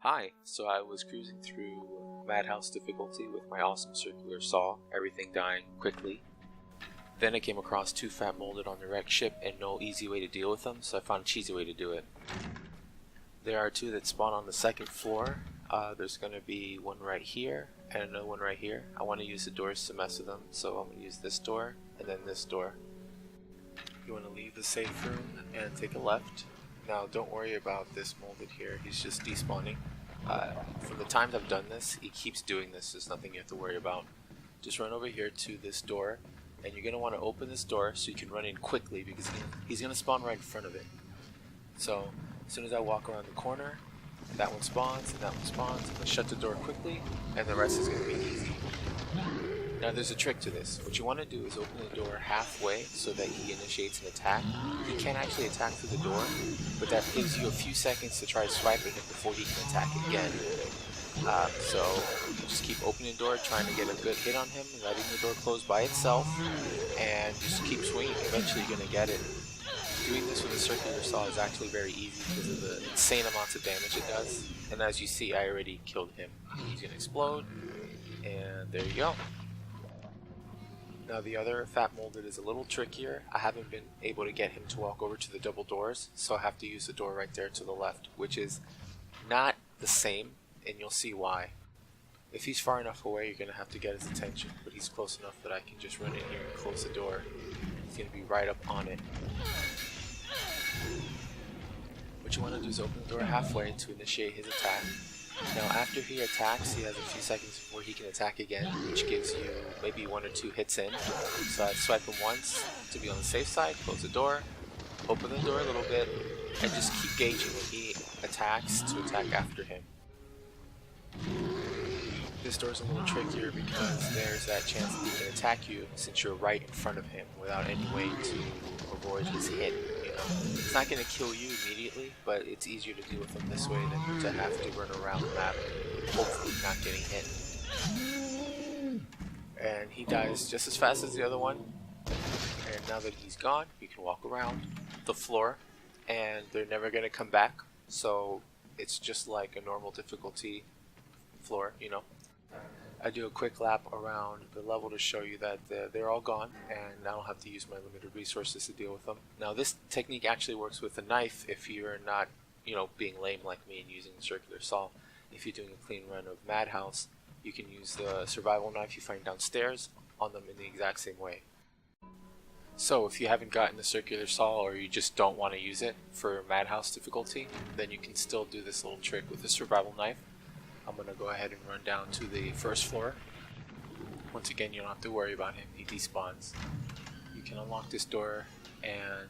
Hi, so I was cruising through Madhouse difficulty with my awesome circular saw, everything dying quickly. Then I came across two fat molded on the wrecked ship and no easy way to deal with them, so I found a cheesy way to do it. There are two that spawn on the second floor. There's going to be one right here and another one right here. I want to use the doors to mess with them, so I'm going to use this door and then this door. You want to leave the safe room and take a left. Now don't worry about this molded here, he's just despawning. From the times I've done this, he keeps doing this, there's nothing you have to worry about. Just run over here to this door, and you're going to want to open this door so you can run in quickly because he's going to spawn right in front of it. So as soon as I walk around the corner, that one spawns and that one spawns, I'm going to shut the door quickly and the rest is going to be easy. Now there's a trick to this. What you want to do is open the door halfway so that he initiates an attack. He can't actually attack through the door, but that gives you a few seconds to try swiping him before he can attack again. So just keep opening the door, trying to get a good hit on him, letting the door close by itself, and just keep swinging. Eventually you're going to get it. Doing this with a circular saw is actually very easy because of the insane amounts of damage it does. And as you see, I already killed him. He's going to explode, and there you go. Now the other fat molded is a little trickier. I haven't been able to get him to walk over to the double doors, so I have to use the door right there to the left, which is not the same, and you'll see why. If he's far enough away, you're going to have to get his attention, but he's close enough that I can just run in here and close the door. He's going to be right up on it. What you want to do is open the door halfway to initiate his attack. Now after he attacks, he has a few seconds before he can attack again, which gives you maybe one or two hits in. So I swipe him once to be on the safe side, close the door, open the door a little bit, and just keep gauging when he attacks to attack after him. This door's a little trickier because there's that chance that he can attack you since you're right in front of him without any way to avoid his hit. It's not going to kill you immediately, but it's easier to deal with him this way than to have to run around the map, hopefully not getting hit. And he dies just as fast as the other one. And now that he's gone, you can walk around the floor, and they're never going to come back. So it's just like a normal difficulty floor, you know. I do a quick lap around the level to show you that they're all gone and I don't have to use my limited resources to deal with them. Now this technique actually works with a knife if you're not, being lame like me and using the circular saw. If you're doing a clean run of Madhouse, you can use the survival knife you find downstairs on them in the exact same way. So if you haven't gotten the circular saw or you just don't want to use it for Madhouse difficulty, then you can still do this little trick with the survival knife. I'm going to go ahead and run down to the first floor. Once again, you don't have to worry about him, he despawns. You can unlock this door and,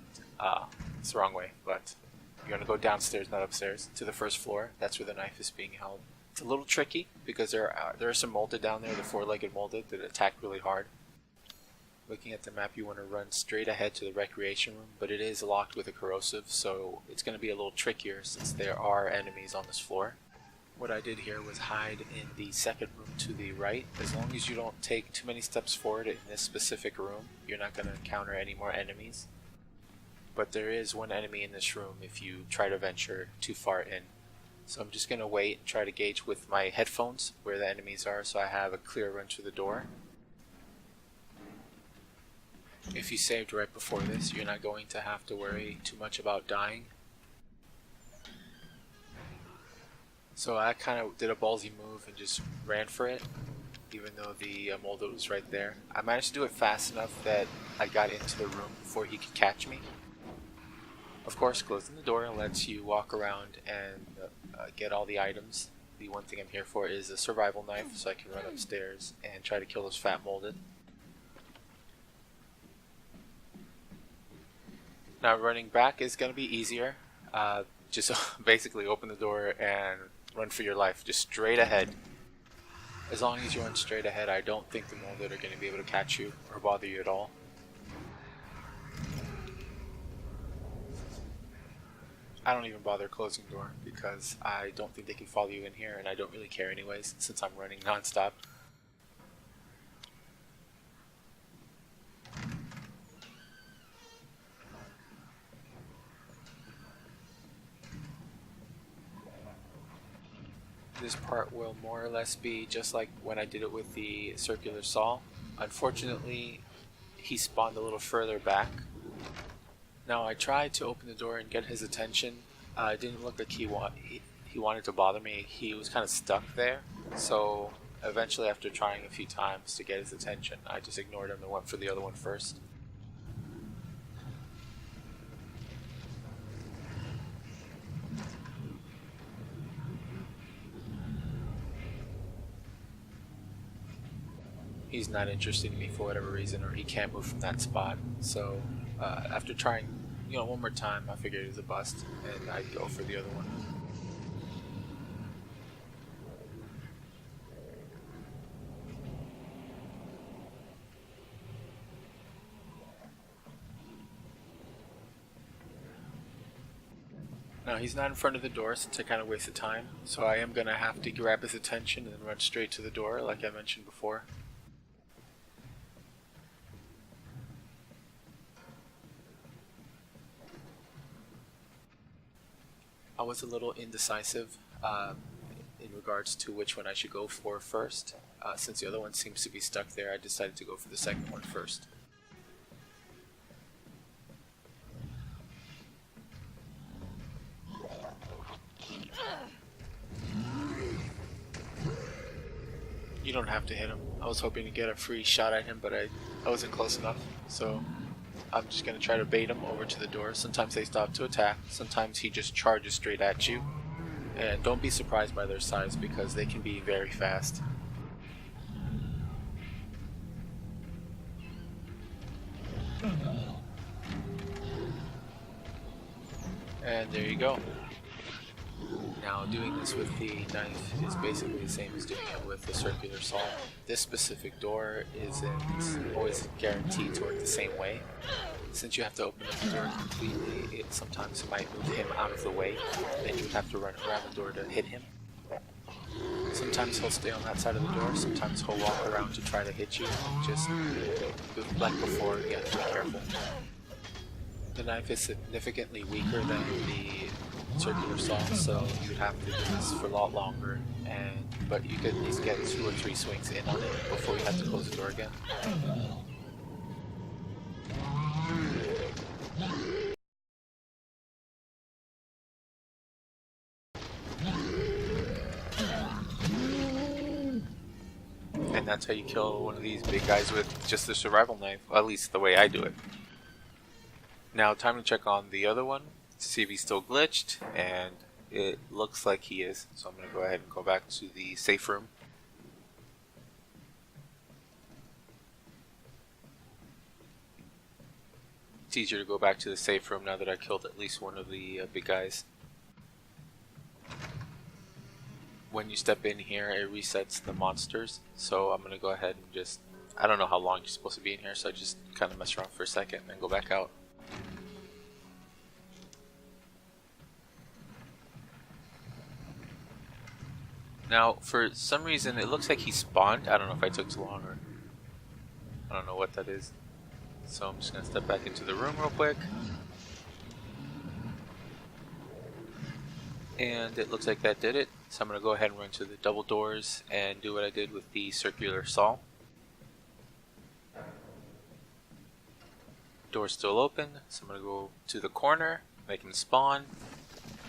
it's the wrong way, but you're going to go downstairs, not upstairs, to the first floor. That's where the knife is being held. It's a little tricky because there are some molded down there, the four-legged molded, that attack really hard. Looking at the map, you want to run straight ahead to the recreation room, but it is locked with a corrosive, so it's going to be a little trickier since there are enemies on this floor. What I did here was hide in the second room to the right. As long as you don't take too many steps forward in this specific room, you're not going to encounter any more enemies. But there is one enemy in this room if you try to venture too far in. So I'm just going to wait and try to gauge with my headphones where the enemies are so I have a clear run to the door. If you saved right before this, you're not going to have to worry too much about dying. So I kind of did a ballsy move and just ran for it, even though the molded was right there. I managed to do it fast enough that I got into the room before he could catch me. Of course, closing the door lets you walk around and get all the items. The one thing I'm here for is a survival knife, so I can run upstairs and try to kill those fat molded. Now running back is going to be easier. Just basically open the door and run for your life, just straight ahead. As long as you run straight ahead, I don't think the molded are going to be able to catch you or bother you at all. I don't even bother closing the door because I don't think they can follow you in here, and I don't really care anyways since I'm running non-stop. This part will more or less be just like when I did it with the circular saw. Unfortunately, he spawned a little further back. Now I tried to open the door and get his attention. It didn't look like he wanted to bother me. He was kind of stuck there. So eventually, after trying a few times to get his attention, I just ignored him and went for the other one first. He's not interested in me for whatever reason, or he can't move from that spot. So after trying, one more time, I figured it was a bust, and I'd go for the other one. Now he's not in front of the door since I kind of wasted time, so I am going to have to grab his attention and then run straight to the door like I mentioned before. I was a little indecisive in regards to which one I should go for first. Since the other one seems to be stuck there, I decided to go for the second one first. You don't have to hit him. I was hoping to get a free shot at him, but I wasn't close enough, so I'm just going to try to bait him over to the door. Sometimes they stop to attack, sometimes he just charges straight at you. And don't be surprised by their size because they can be very fast. And there you go. Now doing this with the knife is basically the same as doing it with the circular saw. This specific door isn't always guaranteed to work the same way. Since you have to open up the door completely, sometimes it might move him out of the way, and you would have to run around the door to hit him. Sometimes he'll stay on that side of the door, sometimes he'll walk around to try to hit you. Just like before, you have to be careful. The knife is significantly weaker than the circular saw, so you would have to do this for a lot longer, but you could at least get 2 or 3 swings in on it before you have to close the door again. And that's how you kill one of these big guys with just a survival knife, at least the way I do it. Now time to check on the other one to see if he's still glitched, and it looks like he is, so I'm going to go ahead and go back to the safe room. It's easier to go back to the safe room now that I killed at least one of the big guys. When you step in here, it resets the monsters, so I'm going to go ahead and just, I don't know how long you're supposed to be in here, so I just kind of mess around for a second and then go back out. Now, for some reason, it looks like he spawned. I don't know if I took too long or I don't know what that is. So I'm just going to step back into the room real quick. And it looks like that did it. So I'm going to go ahead and run to the double doors and do what I did with the circular saw. Door's still open, so I'm going to go to the corner, make him spawn.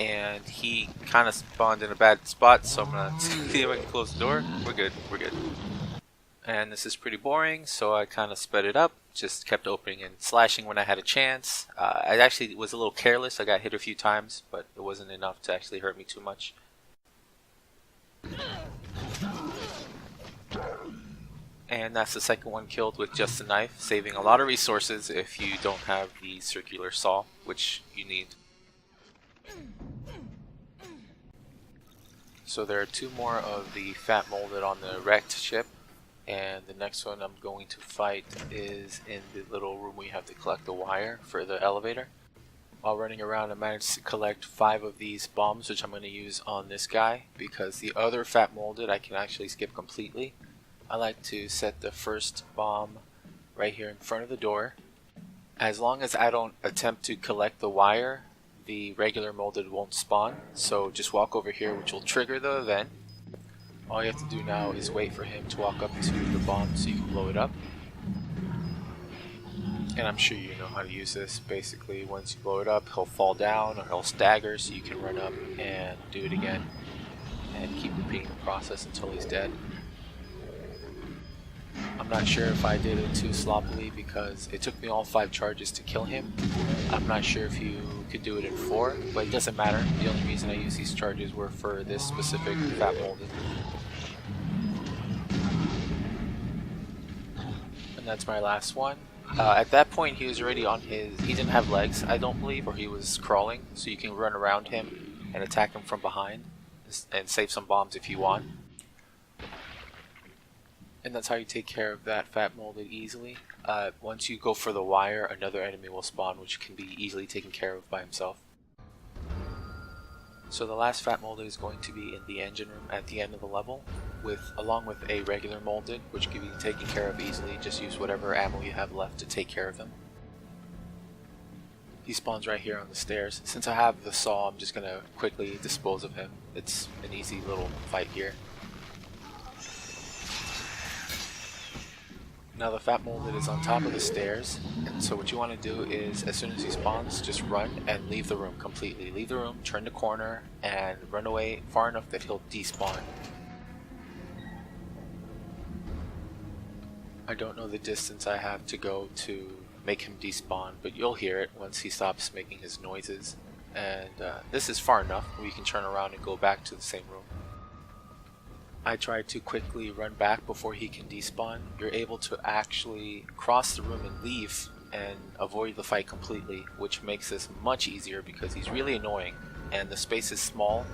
And he kind of spawned in a bad spot, so I'm going to see if I can close the door. We're good, we're good. And this is pretty boring, so I kind of sped it up. Just kept opening and slashing when I had a chance. I actually was a little careless. I got hit a few times, but it wasn't enough to actually hurt me too much. And that's the second one killed with just a knife, saving a lot of resources if you don't have the circular saw, which you need. So there are 2 more of the fat molded on the wrecked ship, and the next one I'm going to fight is in the little room where you have to collect the wire for the elevator. While running around, I managed to collect 5 of these bombs, which I'm going to use on this guy, because the other fat molded I can actually skip completely. I like to set the first bomb right here in front of the door. As long as I don't attempt to collect the wire, the regular molded won't spawn, so just walk over here, which will trigger the event. All you have to do now is wait for him to walk up to the bomb so you can blow it up. And I'm sure you know how to use this. Basically, once you blow it up, he'll fall down or he'll stagger, so you can run up and do it again and keep repeating the process until he's dead. I'm not sure if I did it too sloppily because it took me all 5 charges to kill him. I'm not sure if you could do it in 4, but it doesn't matter. The only reason I used these charges were for this specific fat molded. And that's my last one. At that point he was already on his, he didn't have legs I don't believe, or he was crawling, so you can run around him and attack him from behind and save some bombs if you want. And that's how you take care of that fat molded easily. Once you go for the wire, another enemy will spawn which can be easily taken care of by himself. So the last fat molded is going to be in the engine room at the end of the level, along with a regular molded, which can be taken care of easily. Just use whatever ammo you have left to take care of him. He spawns right here on the stairs. Since I have the saw, I'm just going to quickly dispose of him. It's an easy little fight here. Now the fat molded is on top of the stairs, and so what you want to do is, as soon as he spawns, just run and leave the room completely. Leave the room, turn the corner, and run away far enough that he'll despawn. I don't know the distance I have to go to make him despawn, but you'll hear it once he stops making his noises. And this is far enough where you can turn around and go back to the same room. I tried to quickly run back before he can despawn. You're able to actually cross the room and leave and avoid the fight completely, which makes this much easier because he's really annoying and the space is small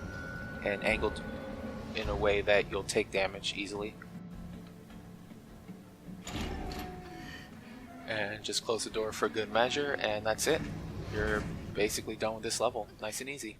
and angled in a way that you'll take damage easily. And just close the door for good measure, and that's it. You're basically done with this level. Nice and easy.